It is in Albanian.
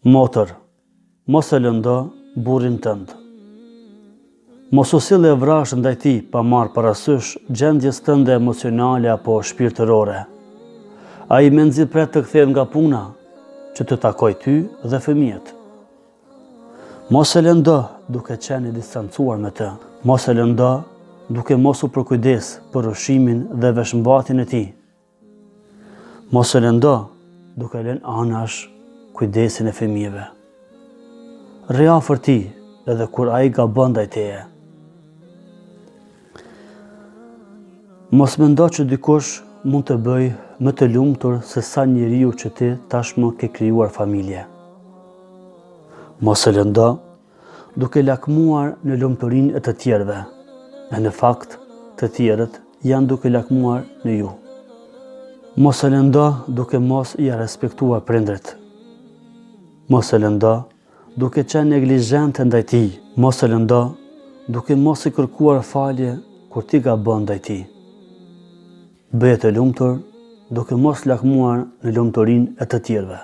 Motër, mos e lëndo burrin tënd. Mos u sill e vrash ndaj tij pa marrë parasysh gjendjes tënde emocionale apo shpirtërore. Ai me nxit pret të kthehet nga puna që të takoj ty dhe fëmijët. Mos e lëndo duke qenë i distancuar me të. Mos e lëndo duke mos u përkujdes për ushqimin dhe veshmbathjen e tij. Mos e lëndo duke lënë anash kujdesin e fëmijëve. Rri afër tij edhe kur ai gabon ndaj teje. Mos mendo që dikush mund të bëjë më të lumtur se sa njeriu që ti tashmë ke krijuar familje. Mos e lëndo duke lakmuar në lumturinë e të tjerëve, e në fakt të tjerët janë duke lakmuar në ju. Mos e lëndo duke mos i respektuar prindrit. Mos e lëndo duke qenë neglizhente ndaj tij. Mos e lëndo duke mos i kërkuar falje kur ti gabon ndaj tij. Bëje të lumtur duke mos lakmuar në lumturinë e të tjerëve.